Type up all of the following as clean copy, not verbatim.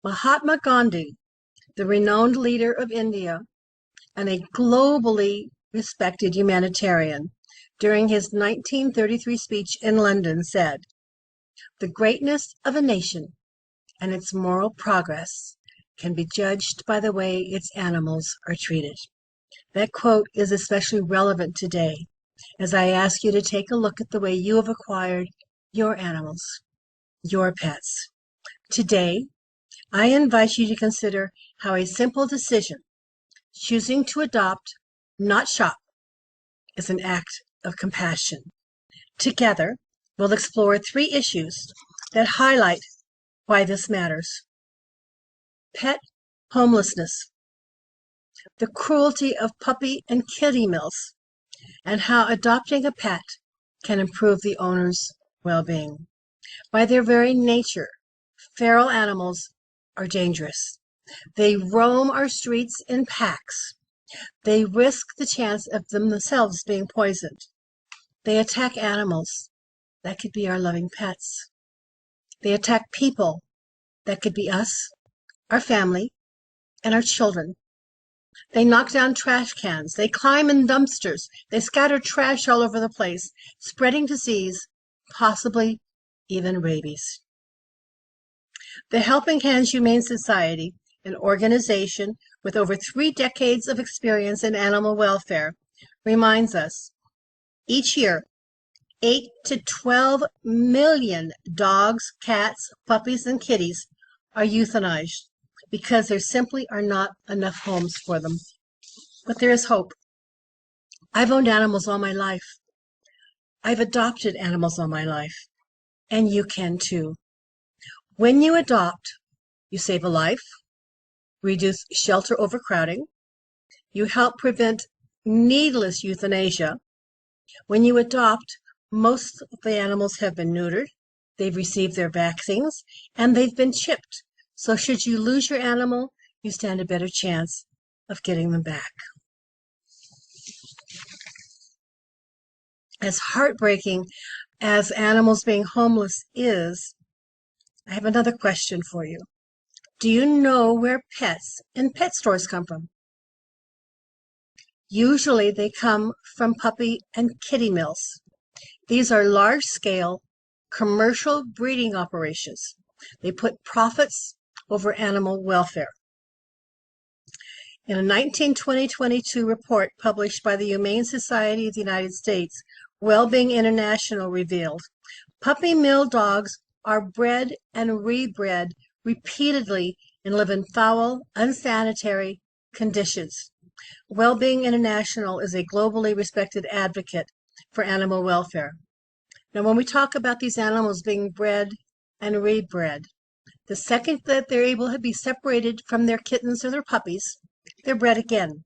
Mahatma Gandhi, the renowned leader of India and a globally respected humanitarian, during his 1933 speech in London said, "The greatness of a nation and its moral progress can be judged by the way its animals are treated." That quote is especially relevant today as I ask you to take a look at the way you have acquired your animals, your pets. Today, I invite you to consider how a simple decision, choosing to adopt, not shop, is an act of compassion. Together, we'll explore 3 issues that highlight why this matters. Pet homelessness, the cruelty of puppy and kitty mills, and how adopting a pet can improve the owner's well-being. By their very nature, feral animals are dangerous. They roam our streets in packs. They risk the chance of themselves being poisoned. They attack animals. That could be our loving pets. They attack people. That could be us, our family, and our children. They knock down trash cans. They climb in dumpsters. They scatter trash all over the place, spreading disease, possibly even rabies. The Helping Hands Humane Society, an organization with over 3 decades of experience in animal welfare, reminds us each year 8 to 12 million dogs, cats, puppies, and kitties are euthanized because there simply are not enough homes for them. But there is hope. I've owned animals all my life. I've adopted animals all my life, and you can too. When you adopt, you save a life, reduce shelter overcrowding, you help prevent needless euthanasia. When you adopt, most of the animals have been neutered, they've received their vaccines, and they've been chipped. So should you lose your animal, you stand a better chance of getting them back. As heartbreaking as animals being homeless is, I have another question for you. Do you know where pets in pet stores come from? Usually they come from puppy and kitty mills. These are large-scale commercial breeding operations. They put profits over animal welfare. In a 2022 report published by the Humane Society of the United States, Wellbeing International revealed puppy mill dogs are bred and rebred repeatedly and live in foul, unsanitary conditions. Wellbeing International is a globally respected advocate for animal welfare. Now, when we talk about these animals being bred and rebred, the second that they're able to be separated from their kittens or their puppies, they're bred again,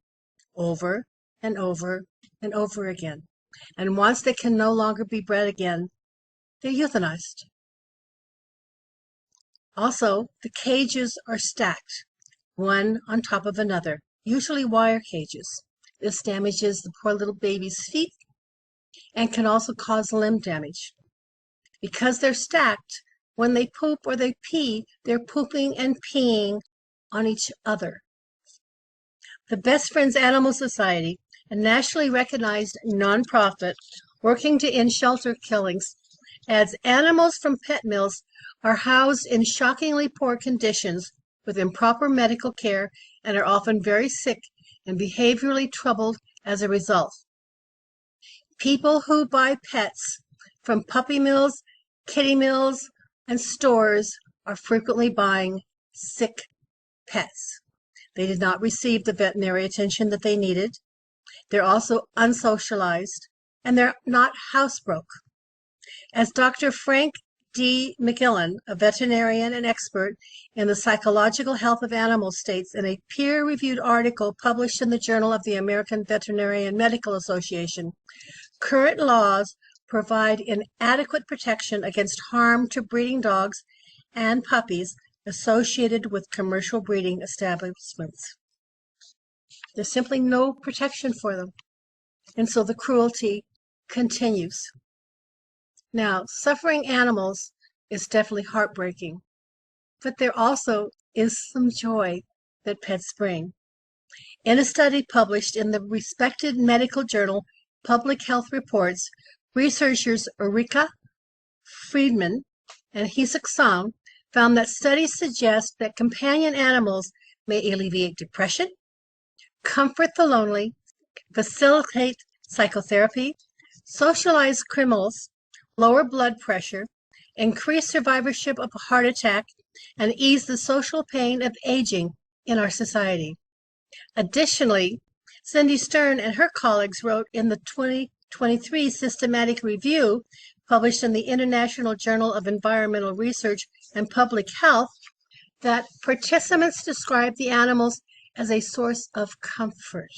over and over and over again. And once they can no longer be bred again, they're euthanized. Also, the cages are stacked, one on top of another, usually wire cages. This damages the poor little baby's feet and can also cause limb damage. Because they're stacked, when they poop or they pee, they're pooping and peeing on each other. The Best Friends Animal Society, a nationally recognized nonprofit working to end shelter killings, adds animals from pet mills are housed in shockingly poor conditions with improper medical care and are often very sick and behaviorally troubled as a result. People who buy pets from puppy mills, kitty mills, and stores are frequently buying sick pets. They did not receive the veterinary attention that they needed. They're also unsocialized, and they're not housebroke. As Dr. Frank D. McGillen, a veterinarian and expert in the psychological health of animals, states in a peer-reviewed article published in the Journal of the American Veterinary Medical Association, current laws provide inadequate protection against harm to breeding dogs and puppies associated with commercial breeding establishments. There's simply no protection for them, and so the cruelty continues. Now, suffering animals is definitely heartbreaking, but they're also is some joy that pets bring. In a study published in the respected medical journal Public Health Reports, researchers Ulrika Friedman and Hisuk Song found that studies suggest that companion animals may alleviate depression, comfort the lonely, facilitate psychotherapy, socialize criminals, lower blood pressure, increase survivorship of a heart attack, and ease the social pain of aging in our society. Additionally, Cindy Stern and her colleagues wrote in the 2023 systematic review published in the International Journal of Environmental Research and Public Health that participants described the animals as a source of comfort,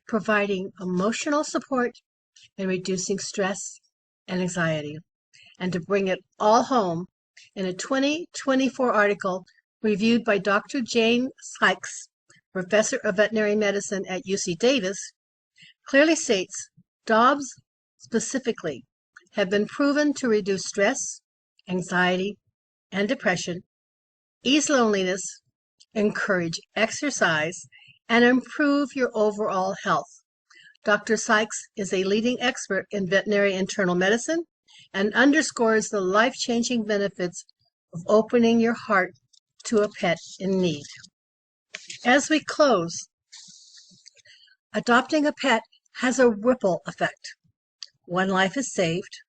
providing emotional support and reducing stress and anxiety. And to bring it all home, in a 2024 article reviewed by Dr. Jane Sykes, professor of veterinary medicine at UC Davis, clearly states dogs specifically have been proven to reduce stress, anxiety, and depression, ease loneliness, encourage exercise, and improve your overall health. Dr. Sykes is a leading expert in veterinary internal medicine and underscores the life-changing benefits of opening your heart to a pet in need. As we close, adopting a pet has a ripple effect. One life is saved,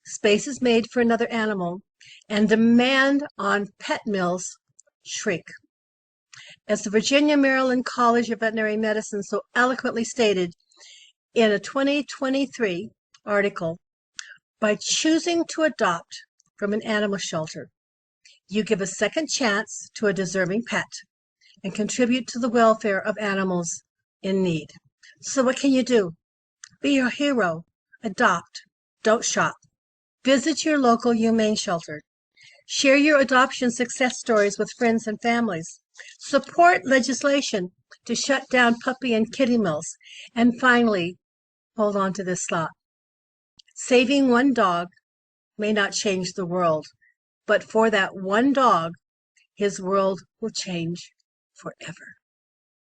space is made for another animal, and demand on pet meals shrink. As the Virginia Maryland College of Veterinary Medicine so eloquently stated in a 2023 article, by choosing to adopt from an animal shelter, you give a second chance to a deserving pet and contribute to the welfare of animals in need. So what can you do? Be your hero. Adopt. Don't shop. Visit your local humane shelter. Share your adoption success stories with friends and families. Support legislation to shut down puppy and kitty mills. And finally, hold on to this thought. Saving one dog may not change the world, but for that one dog, his world will change forever.